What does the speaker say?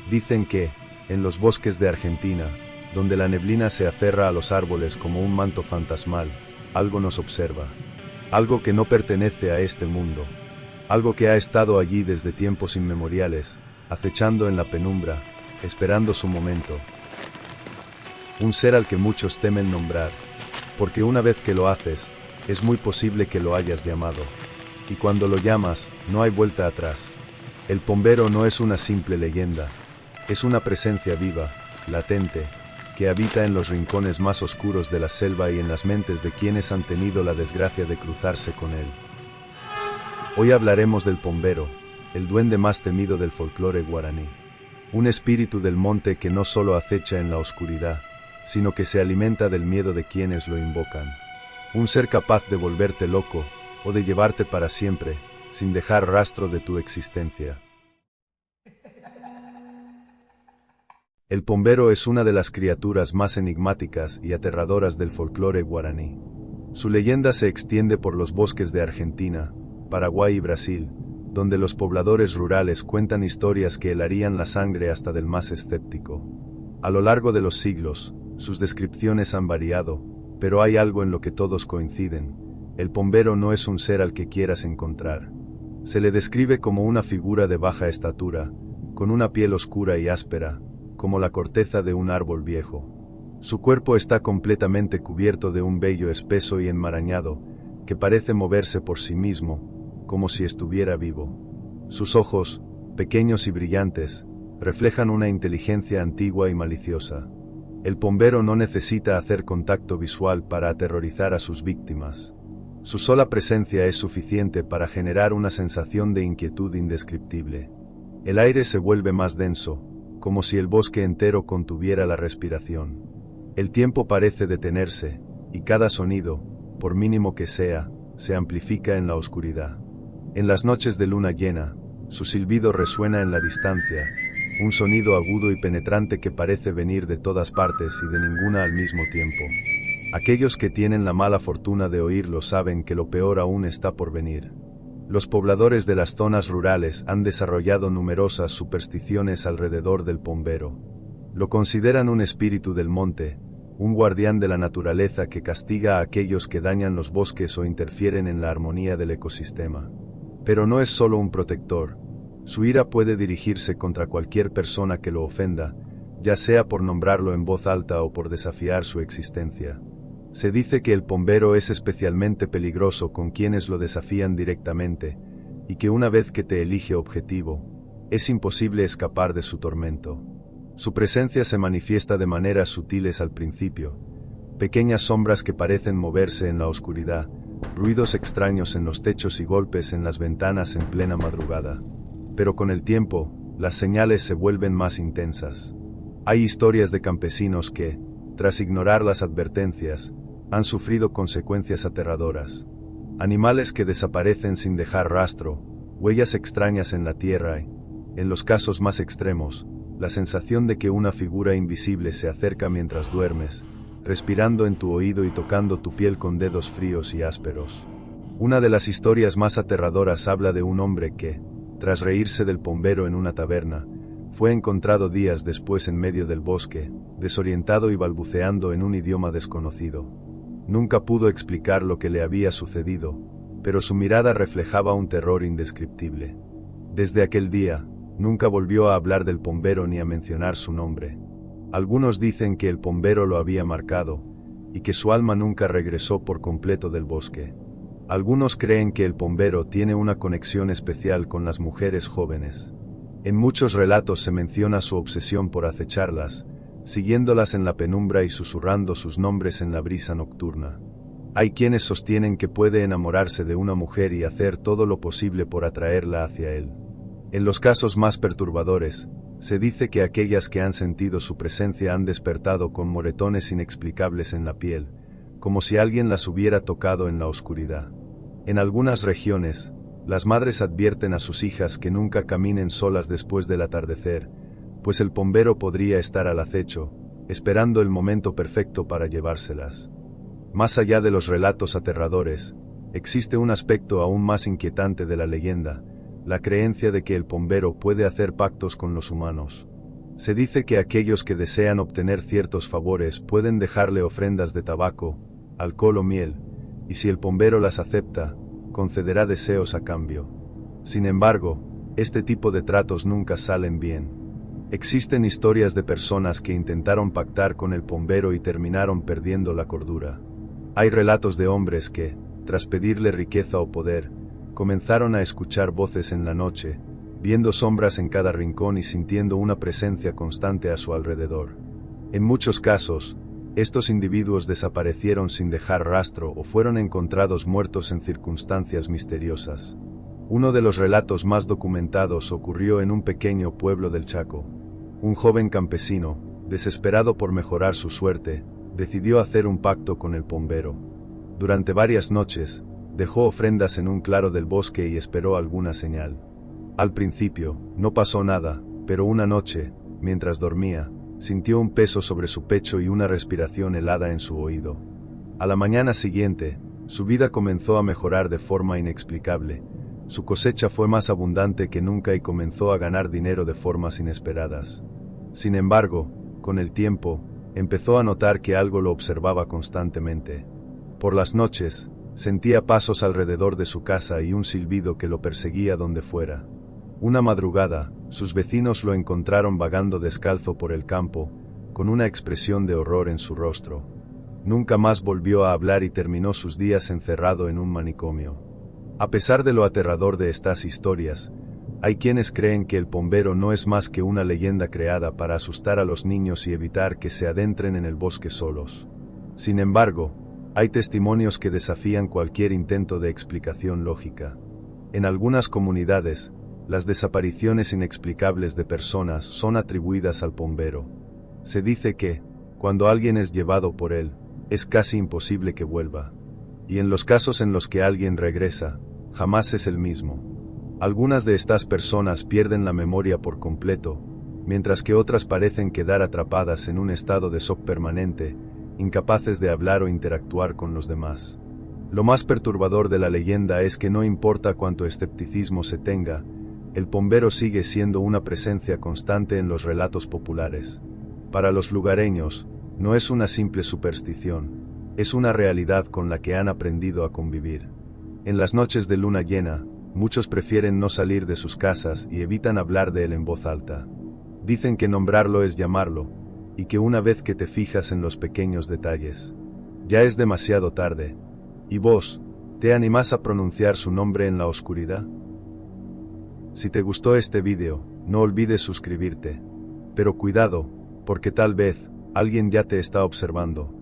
Dicen que, en los bosques de Argentina, donde la neblina se aferra a los árboles como un manto fantasmal, algo nos observa. Algo que no pertenece a este mundo. Algo que ha estado allí desde tiempos inmemoriales, acechando en la penumbra, esperando su momento. Un ser al que muchos temen nombrar, porque una vez que lo haces, es muy posible que lo hayas llamado. Y cuando lo llamas, no hay vuelta atrás. El pombero no es una simple leyenda, es una presencia viva, latente, que habita en los rincones más oscuros de la selva y en las mentes de quienes han tenido la desgracia de cruzarse con él. Hoy hablaremos del pombero, el duende más temido del folclore guaraní. Un espíritu del monte que no solo acecha en la oscuridad, sino que se alimenta del miedo de quienes lo invocan. Un ser capaz de volverte loco, o de llevarte para siempre, sin dejar rastro de tu existencia. El pombero es una de las criaturas más enigmáticas y aterradoras del folclore guaraní. Su leyenda se extiende por los bosques de Argentina, Paraguay y Brasil, donde los pobladores rurales cuentan historias que helarían la sangre hasta del más escéptico. A lo largo de los siglos, sus descripciones han variado, pero hay algo en lo que todos coinciden: el pombero no es un ser al que quieras encontrar. Se le describe como una figura de baja estatura, con una piel oscura y áspera, como la corteza de un árbol viejo. Su cuerpo está completamente cubierto de un vello espeso y enmarañado, que parece moverse por sí mismo, como si estuviera vivo. Sus ojos, pequeños y brillantes, reflejan una inteligencia antigua y maliciosa. El pombero no necesita hacer contacto visual para aterrorizar a sus víctimas. Su sola presencia es suficiente para generar una sensación de inquietud indescriptible. El aire se vuelve más denso, como si el bosque entero contuviera la respiración. El tiempo parece detenerse, y cada sonido, por mínimo que sea, se amplifica en la oscuridad. En las noches de luna llena, su silbido resuena en la distancia, un sonido agudo y penetrante que parece venir de todas partes y de ninguna al mismo tiempo. Aquellos que tienen la mala fortuna de oírlo saben que lo peor aún está por venir. Los pobladores de las zonas rurales han desarrollado numerosas supersticiones alrededor del pombero. Lo consideran un espíritu del monte, un guardián de la naturaleza que castiga a aquellos que dañan los bosques o interfieren en la armonía del ecosistema. Pero no es solo un protector. Su ira puede dirigirse contra cualquier persona que lo ofenda, ya sea por nombrarlo en voz alta o por desafiar su existencia. Se dice que el pombero es especialmente peligroso con quienes lo desafían directamente, y que una vez que te elige objetivo, es imposible escapar de su tormento. Su presencia se manifiesta de maneras sutiles al principio, pequeñas sombras que parecen moverse en la oscuridad, ruidos extraños en los techos y golpes en las ventanas en plena madrugada. Pero con el tiempo, las señales se vuelven más intensas. Hay historias de campesinos que, tras ignorar las advertencias, han sufrido consecuencias aterradoras. Animales que desaparecen sin dejar rastro, huellas extrañas en la tierra y, en los casos más extremos, la sensación de que una figura invisible se acerca mientras duermes, respirando en tu oído y tocando tu piel con dedos fríos y ásperos. Una de las historias más aterradoras habla de un hombre que, tras reírse del pombero en una taberna, fue encontrado días después en medio del bosque, desorientado y balbuceando en un idioma desconocido. Nunca pudo explicar lo que le había sucedido, pero su mirada reflejaba un terror indescriptible. Desde aquel día, nunca volvió a hablar del pombero ni a mencionar su nombre. Algunos dicen que el pombero lo había marcado, y que su alma nunca regresó por completo del bosque. Algunos creen que el pombero tiene una conexión especial con las mujeres jóvenes. En muchos relatos se menciona su obsesión por acecharlas, siguiéndolas en la penumbra y susurrando sus nombres en la brisa nocturna. Hay quienes sostienen que puede enamorarse de una mujer y hacer todo lo posible por atraerla hacia él. En los casos más perturbadores, se dice que aquellas que han sentido su presencia han despertado con moretones inexplicables en la piel, como si alguien las hubiera tocado en la oscuridad. En algunas regiones, las madres advierten a sus hijas que nunca caminen solas después del atardecer, pues el pombero podría estar al acecho, esperando el momento perfecto para llevárselas. Más allá de los relatos aterradores, existe un aspecto aún más inquietante de la leyenda, la creencia de que el pombero puede hacer pactos con los humanos. Se dice que aquellos que desean obtener ciertos favores pueden dejarle ofrendas de tabaco, alcohol o miel, y si el pombero las acepta, concederá deseos a cambio. Sin embargo, este tipo de tratos nunca salen bien. Existen historias de personas que intentaron pactar con el pombero y terminaron perdiendo la cordura. Hay relatos de hombres que, tras pedirle riqueza o poder, comenzaron a escuchar voces en la noche, viendo sombras en cada rincón y sintiendo una presencia constante a su alrededor. En muchos casos, estos individuos desaparecieron sin dejar rastro o fueron encontrados muertos en circunstancias misteriosas. Uno de los relatos más documentados ocurrió en un pequeño pueblo del Chaco. Un joven campesino, desesperado por mejorar su suerte, decidió hacer un pacto con el pombero. Durante varias noches, dejó ofrendas en un claro del bosque y esperó alguna señal. Al principio, no pasó nada, pero una noche, mientras dormía, sintió un peso sobre su pecho y una respiración helada en su oído. A la mañana siguiente, su vida comenzó a mejorar de forma inexplicable. Su cosecha fue más abundante que nunca y comenzó a ganar dinero de formas inesperadas. Sin embargo, con el tiempo, empezó a notar que algo lo observaba constantemente. Por las noches, sentía pasos alrededor de su casa y un silbido que lo perseguía donde fuera. Una madrugada, sus vecinos lo encontraron vagando descalzo por el campo, con una expresión de horror en su rostro. Nunca más volvió a hablar y terminó sus días encerrado en un manicomio. A pesar de lo aterrador de estas historias, hay quienes creen que el pombero no es más que una leyenda creada para asustar a los niños y evitar que se adentren en el bosque solos. Sin embargo, hay testimonios que desafían cualquier intento de explicación lógica. En algunas comunidades, las desapariciones inexplicables de personas son atribuidas al pombero. Se dice que, cuando alguien es llevado por él, es casi imposible que vuelva. Y en los casos en los que alguien regresa, jamás es el mismo. Algunas de estas personas pierden la memoria por completo, mientras que otras parecen quedar atrapadas en un estado de shock permanente, incapaces de hablar o interactuar con los demás. Lo más perturbador de la leyenda es que no importa cuánto escepticismo se tenga, el pombero sigue siendo una presencia constante en los relatos populares. Para los lugareños, no es una simple superstición, es una realidad con la que han aprendido a convivir. En las noches de luna llena, muchos prefieren no salir de sus casas y evitan hablar de él en voz alta. Dicen que nombrarlo es llamarlo, y que una vez que te fijas en los pequeños detalles, ya es demasiado tarde. ¿Y vos, te animás a pronunciar su nombre en la oscuridad? Si te gustó este vídeo, no olvides suscribirte. Pero cuidado, porque tal vez, alguien ya te está observando.